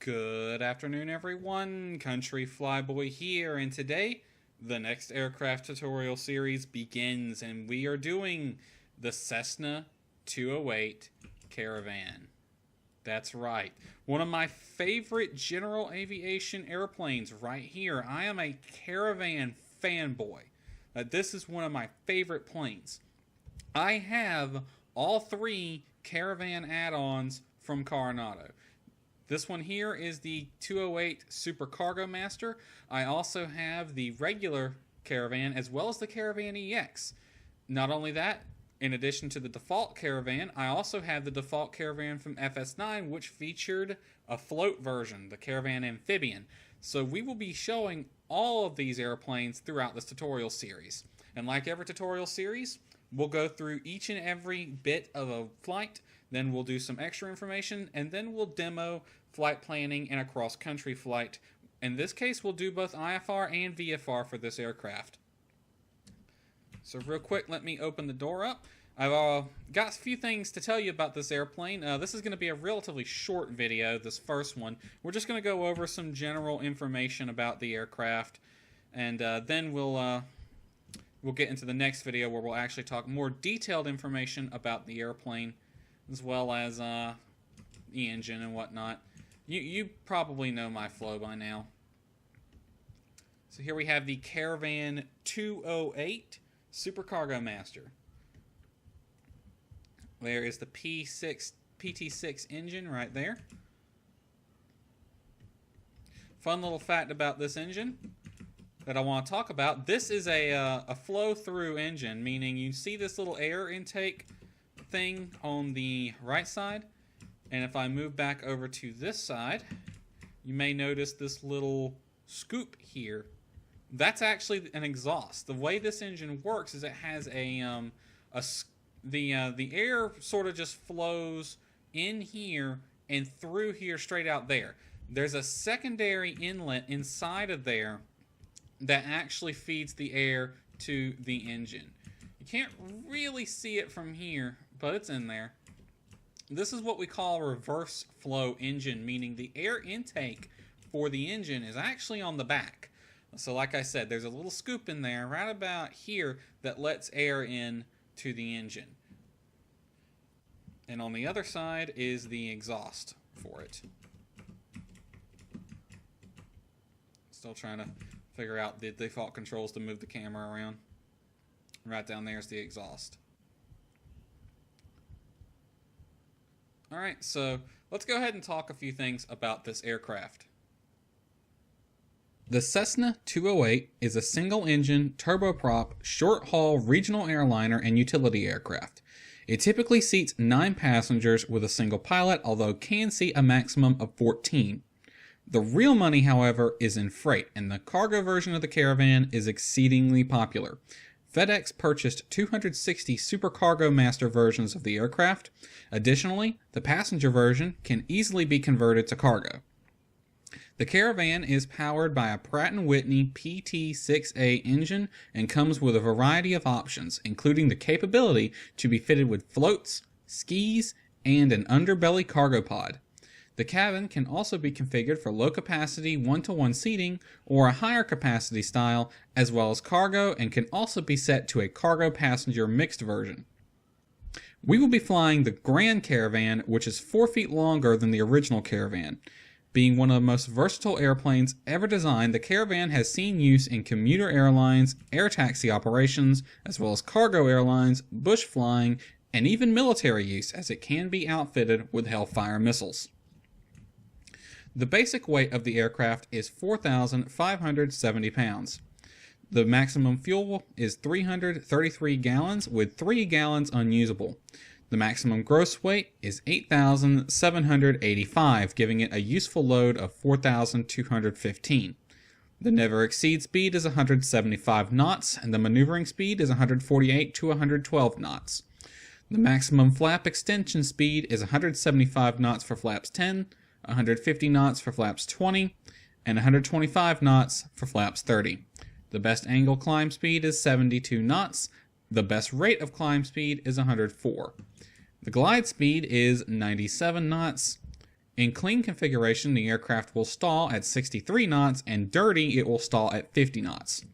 Good afternoon, everyone. Country Flyboy here, and today the next aircraft tutorial series begins, and we are doing the Cessna 208 Caravan. That's right, one of my favorite general aviation airplanes right here. I am a Caravan fanboy. This is one of my favorite planes. I have all three Caravan add-ons from Carenado. This one here is the 208 Super Cargo Master. I also have the regular Caravan as well as the Caravan EX. Not only that, in addition to the default Caravan, I also have the default Caravan from FS9, which featured a float version, the Caravan Amphibian. So we will be showing all of these airplanes throughout this tutorial series. And like every tutorial series, we'll go through each and every bit of a flight, then we'll do some extra information, and then we'll demo flight planning and a cross-country flight. In this case, we'll do both IFR and VFR for this aircraft. So real quick, let me open the door up. I've got a few things to tell you about this airplane. This is going to be a relatively short video, this first one. We're just going to go over some general information about the aircraft, and then we'll get into the next video where we'll actually talk more detailed information about the airplane, as well as the engine and whatnot. You probably know my flow by now. So here we have the Caravan 208 Super Cargo Master. There is the PT6 engine right there. Fun little fact about this engine that I want to talk about. This is a flow-through engine, meaning you see this little air intake thing on the right side, and if I move back over to this side, you may notice this little scoop here. That's actually an exhaust. The way this engine works is it has the air sort of just flows in here and through here straight out there. There's a secondary inlet inside of there that actually feeds the air to the engine. You can't really see it from here, but it's in there. This is what we call a reverse flow engine, meaning the air intake for the engine is actually on the back. So like I said, there's a little scoop in there right about here that lets air in to the engine. And on the other side is the exhaust for it. Still trying to figure out the default controls to move the camera around. Right down there is the exhaust. Alright, so let's go ahead and talk a few things about this aircraft. The Cessna 208 is a single-engine, turboprop, short-haul regional airliner and utility aircraft. It typically seats 9 passengers with a single pilot, although can seat a maximum of 14. The real money, however, is in freight, and the cargo version of the Caravan is exceedingly popular. FedEx purchased 260 Super Cargo Master versions of the aircraft. Additionally, the passenger version can easily be converted to cargo. The Caravan is powered by a Pratt & Whitney PT6A engine and comes with a variety of options, including the capability to be fitted with floats, skis, and an underbelly cargo pod. The cabin can also be configured for low-capacity one-to-one seating or a higher capacity style, as well as cargo, and can also be set to a cargo-passenger mixed version. We will be flying the Grand Caravan, which is 4 feet longer than the original Caravan. Being one of the most versatile airplanes ever designed, the Caravan has seen use in commuter airlines, air taxi operations, as well as cargo airlines, bush flying, and even military use, as it can be outfitted with Hellfire missiles. The basic weight of the aircraft is 4,570 pounds. The maximum fuel is 333 gallons, with 3 gallons unusable. The maximum gross weight is 8,785, giving it a useful load of 4,215. The never exceed speed is 175 knots, and the maneuvering speed is 148 to 112 knots. The maximum flap extension speed is 175 knots for flaps 10, 150 knots for flaps 20, and 125 knots for flaps 30. The best angle climb speed is 72 knots. The best rate of climb speed is 104. The glide speed is 97 knots, In clean configuration, the aircraft will stall at 63 knots, and dirty, it will stall at 50 knots.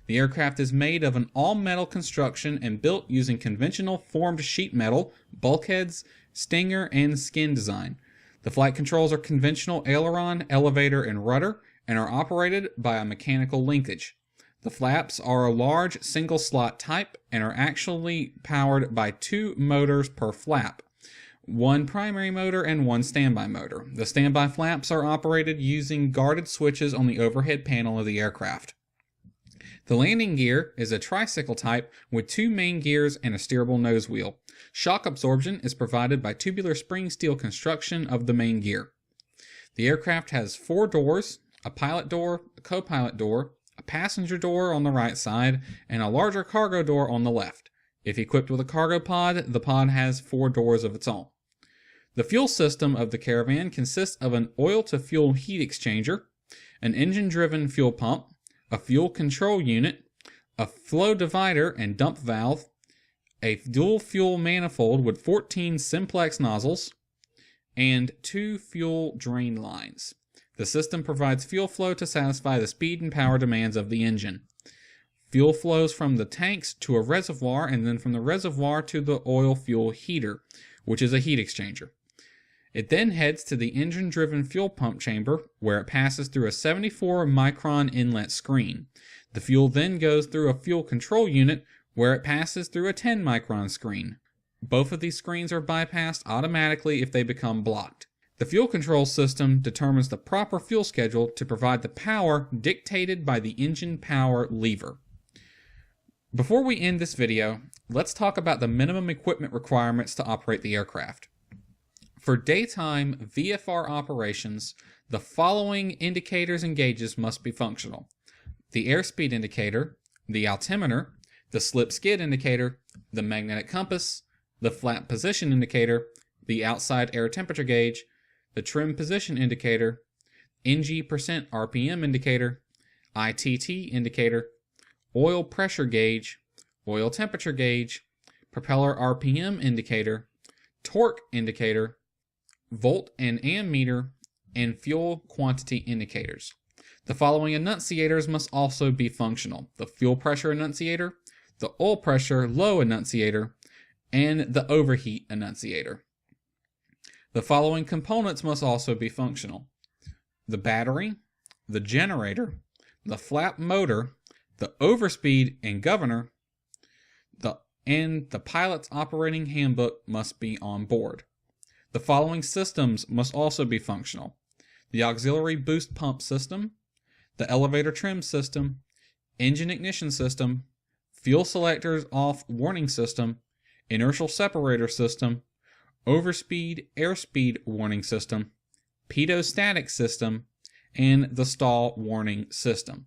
The aircraft is made of an all-metal construction and built using conventional formed sheet metal, bulkheads, stinger, and skin design. The flight controls are conventional aileron, elevator, and rudder, and are operated by a mechanical linkage. The flaps are a large single-slot type and are actually powered by 2 motors per flap, 1 primary motor and 1 standby motor. The standby flaps are operated using guarded switches on the overhead panel of the aircraft. The landing gear is a tricycle type with 2 main gears and a steerable nose wheel. Shock absorption is provided by tubular spring steel construction of the main gear. The aircraft has 4 doors, a pilot door, a co-pilot door, a passenger door on the right side, and a larger cargo door on the left. If equipped with a cargo pod, the pod has 4 doors of its own. The fuel system of the Caravan consists of an oil-to-fuel heat exchanger, an engine-driven fuel pump, a fuel control unit, a flow divider and dump valve, a dual fuel manifold with 14 simplex nozzles, and 2 fuel drain lines. The system provides fuel flow to satisfy the speed and power demands of the engine. Fuel flows from the tanks to a reservoir, and then from the reservoir to the oil fuel heater, which is a heat exchanger. It then heads to the engine-driven fuel pump chamber, where it passes through a 74-micron inlet screen. The fuel then goes through a fuel control unit, where it passes through a 10-micron screen. Both of these screens are bypassed automatically if they become blocked. The fuel control system determines the proper fuel schedule to provide the power dictated by the engine power lever. Before we end this video, let's talk about the minimum equipment requirements to operate the aircraft. For daytime VFR operations, the following indicators and gauges must be functional: the airspeed indicator, the altimeter, the slip skid indicator, the magnetic compass, the flap position indicator, the outside air temperature gauge, the trim position indicator, NG % RPM indicator, ITT indicator, oil pressure gauge, oil temperature gauge, propeller RPM indicator, torque indicator, volt and ammeter, and fuel quantity indicators. The following enunciators must also be functional: the fuel pressure enunciator, the oil pressure low enunciator, and the overheat enunciator. The following components must also be functional: the battery, the generator, the flap motor, the overspeed and governor, and the pilot's operating handbook must be on board. The following systems must also be functional: the auxiliary boost pump system, the elevator trim system, engine ignition system, fuel selectors off warning system, inertial separator system, overspeed airspeed warning system, pedostatic system, and the stall warning system.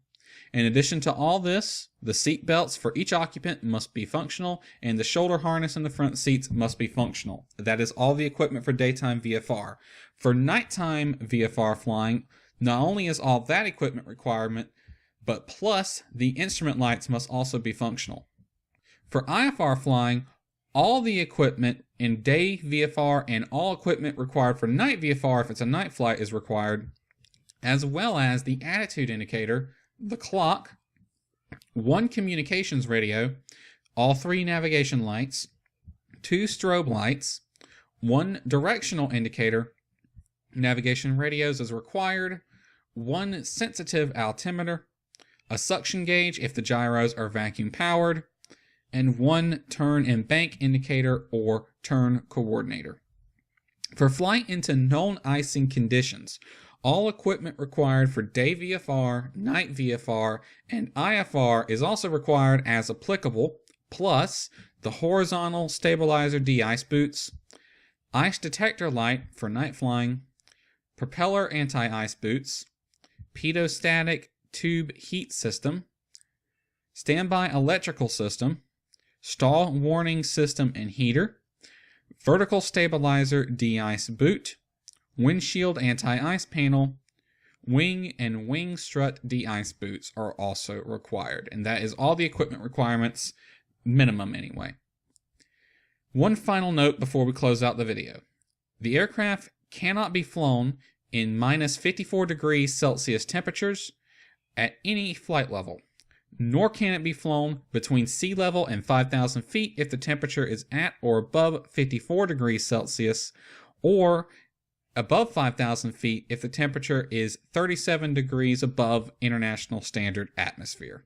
In addition to all this, the seat belts for each occupant must be functional, and the shoulder harness in the front seats must be functional. That is all the equipment for daytime VFR. For nighttime VFR flying, not only is all that equipment requirement, but plus the instrument lights must also be functional. For IFR flying, all the equipment in day VFR and all equipment required for night VFR if it's a night flight is required, as well as the attitude indicator, the clock, 1 communications radio, all 3 navigation lights, 2 strobe lights, 1 directional indicator, navigation radios as required, 1 sensitive altimeter, a suction gauge if the gyros are vacuum powered, and 1 turn and bank indicator or turn coordinator. For flight into known icing conditions, all equipment required for day VFR, night VFR, and IFR is also required as applicable, plus the horizontal stabilizer de-ice boots, ice detector light for night flying, propeller anti-ice boots, pedostatic tube heat system, standby electrical system, stall warning system and heater, vertical stabilizer de-ice boot, windshield anti-ice panel, wing and wing strut de-ice boots are also required. And that is all the equipment requirements, minimum anyway. One final note before we close out the video. The aircraft cannot be flown in minus 54 degrees Celsius temperatures at any flight level, nor can it be flown between sea level and 5,000 feet if the temperature is at or above 54 degrees Celsius, or above 5,000 feet if the temperature is 37 degrees above international standard atmosphere.